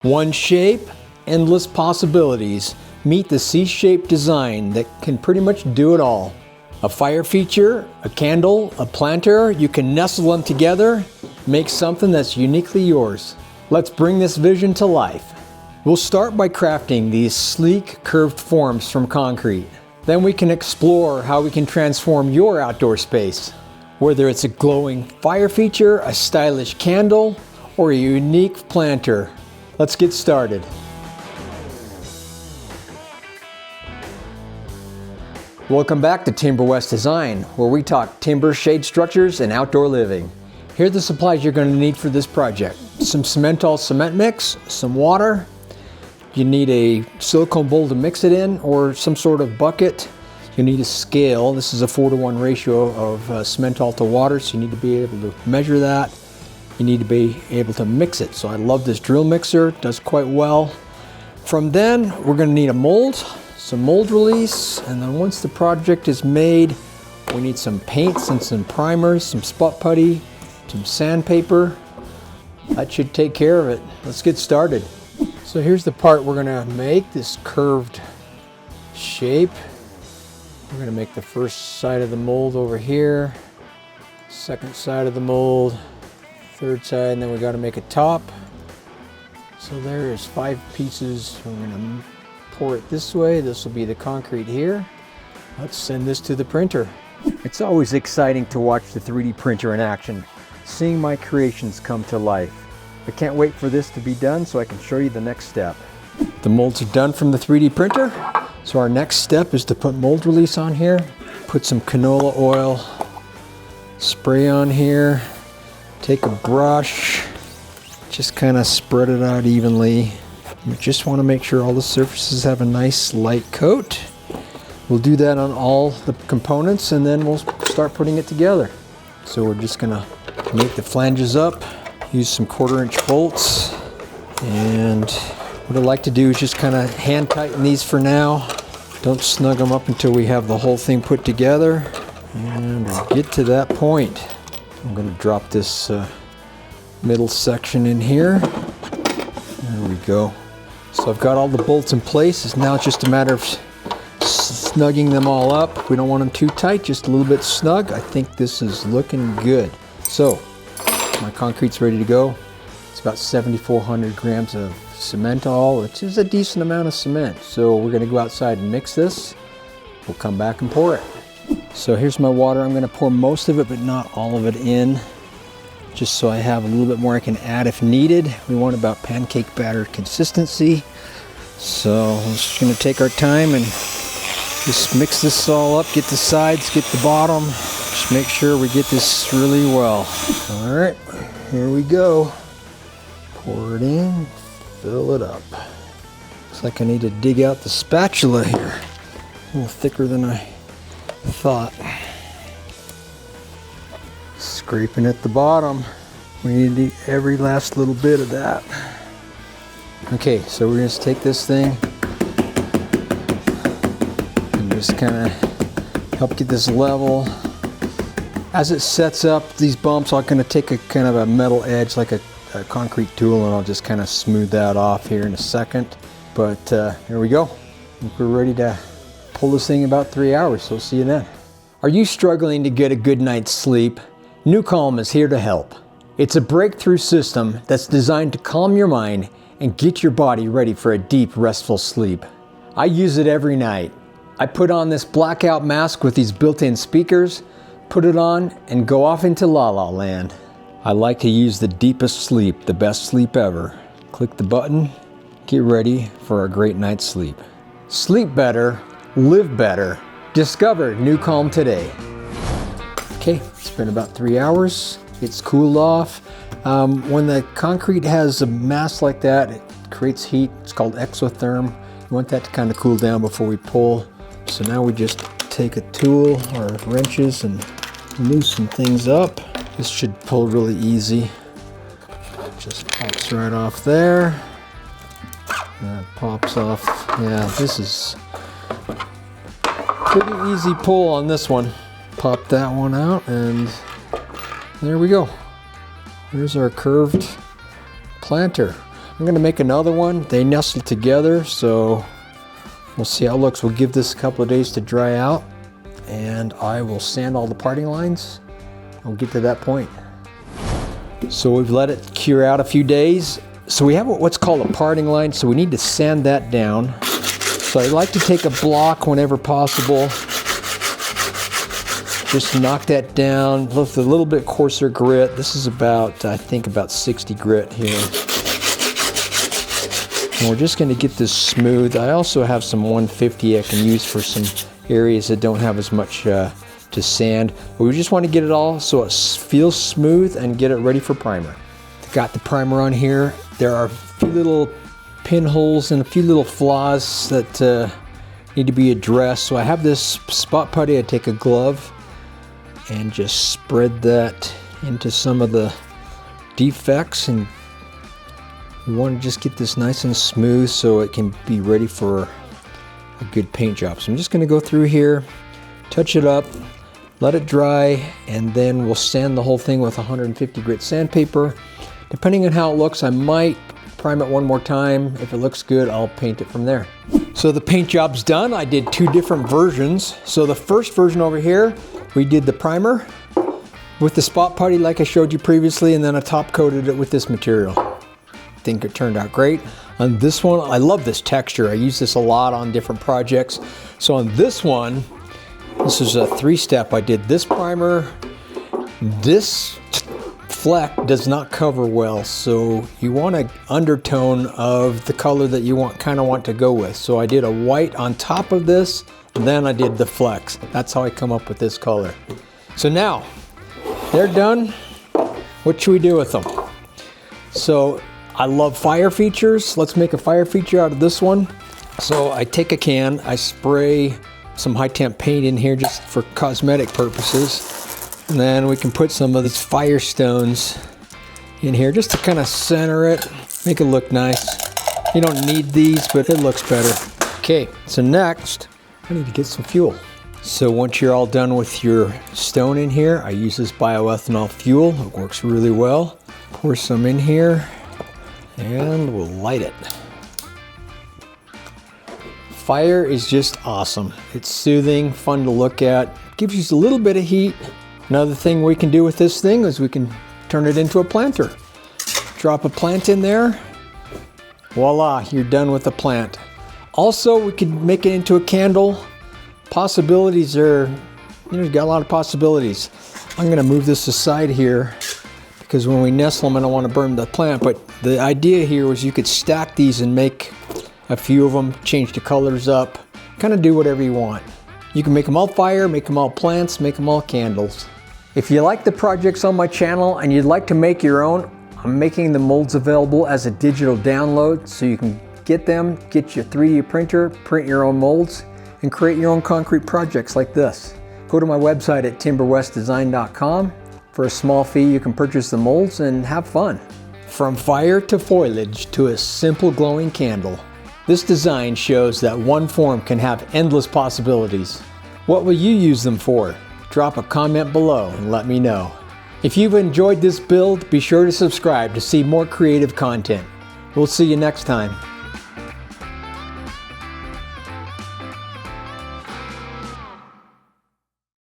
One shape, endless possibilities. Meet the C-shaped design that can pretty much do it all. A fire feature, a candle, a planter, you can nestle them together, make something that's uniquely yours. Let's bring this vision to life. We'll start by crafting these sleek, curved forms from concrete. Then we can explore how we can transform your outdoor space. Whether it's a glowing fire feature, a stylish candle, or a unique planter. Let's get started. Welcome back to Timber West Design, where we talk timber, shade structures, and outdoor living. Here are the supplies you're going to need for this project. Some Cementol cement mix, some water. You need a silicone bowl to mix it in, or some sort of bucket. You need a scale. This is a 4-to-1 ratio of Cementol to water, so you need to be able to measure that. You need to be able to mix it. So I love this drill mixer, it does quite well. From then, we're going to need a mold, some mold release, and then once the project is made, we need some paints and some primers, some spot putty, some sandpaper. That should take care of it. Let's get started. So here's the part we're going to make, this curved shape. We're going to make the first side of the mold over here, second side of the mold, third side, and then we got to make a top. So there's 5 pieces. We're going to pour it this way. This will be the concrete here. Let's send this to the printer. It's always exciting to watch the 3D printer in action, seeing my creations come to life. I can't wait for this to be done so I can show you the next step. The molds are done from the 3D printer. So our next step is to put mold release on here, put some canola oil, spray on here, take a brush, just kind of spread it out evenly. You just want to make sure all the surfaces have a nice light coat. We'll do that on all the components and then we'll start putting it together. So we're just going to make the flanges up, use some 1/4-inch bolts, and what I like to do is just kind of hand tighten these for now. Don't snug them up until we have the whole thing put together. And we'll get to that point. I'm going to drop this middle section in here. There we go. So I've got all the bolts in place. It's now just a matter of snugging them all up. We don't want them too tight, just a little bit snug. I think this is looking good. So my concrete's ready to go. It's about 7,400 grams of Cementol, which is a decent amount of cement. So we're going to go outside and mix this. We'll come back and pour it. So here's my water. I'm going to pour most of it, but not all of it in, just so I have a little bit more I can add if needed. We want about pancake batter consistency. So we're just going to take our time and just mix this all up, get the sides, get the bottom. Just make sure we get this really well. All right, here we go. Pour it in, fill it up. Looks like I need to dig out the spatula here. A little thicker than I thought. Scraping at the bottom. We need every last little bit of that. Okay, so we're going to take this thing and just kind of help get this level. As it sets up these bumps, I'm going to take a kind of a metal edge like a concrete tool, and I'll just kind of smooth that off here in a second. But here we go. I think we're ready to pull this thing in about 3 hours, so see you then. Are you struggling to get a good night's sleep? NuCalm is here to help. It's a breakthrough system that's designed to calm your mind and get your body ready for a deep, restful sleep. I use it every night. I put on this blackout mask with these built-in speakers, put it on, and go off into La La Land. I like to use the deepest sleep, the best sleep ever. Click the button, get ready for a great night's sleep. Sleep better, live better. Discover NuCalm today. Okay, it's been about 3 hours. It's cooled off. When the concrete has a mass like that, it creates heat. It's called exotherm. You want that to kind of cool down before we pull. So now we just take a tool or wrenches and loosen things up. This should pull really easy. Just pops right off there. That pops off. Yeah, this is pretty easy pull on this one. Pop that one out and there we go. Here's our curved planter. I'm gonna make another one. They nestle together, so we'll see how it looks. We'll give this a couple of days to dry out, and I will sand all the parting lines. We'll get to that point. So we've let it cure out a few days. So we have what's called a parting line, so we need to sand that down. So I like to take a block whenever possible. Just knock that down with a little bit coarser grit. This is about, I think about 60 grit here. And we're just gonna get this smooth. I also have some 150 I can use for some areas that don't have as much to sand. But we just want to get it all so it feels smooth and get it ready for primer. Got the primer on here. There are a few little pinholes and a few little flaws that need to be addressed. So I have this spot putty. I take a glove and just spread that into some of the defects, and we want to just get this nice and smooth so it can be ready for a good paint job. So I'm just going to go through here, touch it up, let it dry, and then we'll sand the whole thing with 150 grit sandpaper. Depending on how it looks, I might prime it one more time. If it looks good, I'll paint it from there. So the paint job's done. I did two different versions. So the first version over here, we did the primer with the spot putty like I showed you previously, and then I top coated it with this material. I think it turned out great. On this one, I love this texture. I use this a lot on different projects. So on this one, this is a 3-step. I did this primer. This fleck does not cover well, so you want an undertone of the color that you kind of want to go with. So I did a white on top of this, and then I did the flecks. That's how I come up with this color. So now they're done. What should we do with them? So I love fire features. Let's make a fire feature out of this one. So I take a can, I spray some high temp paint in here just for cosmetic purposes. And then we can put some of these firestones in here just to kind of center it, make it look nice. You don't need these, but it looks better. Okay, so next, I need to get some fuel. So once you're all done with your stone in here, I use this bioethanol fuel. It works really well. Pour some in here and we'll light it. Fire is just awesome. It's soothing, fun to look at, gives you a little bit of heat. Another thing we can do with this thing is we can turn it into a planter. Drop a plant in there, voila, you're done with the plant. Also, we could make it into a candle. Possibilities are, you've got a lot of possibilities. I'm gonna move this aside here because when we nestle them, I don't want to burn the plant, but the idea here was you could stack these and make a few of them, change the colors up, kind of do whatever you want. You can make them all fire, make them all plants, make them all candles. If you like the projects on my channel and you'd like to make your own, I'm making the molds available as a digital download so you can get them, get your 3D printer, print your own molds, and create your own concrete projects like this. Go to my website at timberwestdesign.com. For a small fee, you can purchase the molds and have fun. From fire to foliage to a simple glowing candle, this design shows that one form can have endless possibilities. What will you use them for? Drop a comment below and let me know. If you've enjoyed this build, be sure to subscribe to see more creative content. We'll see you next time.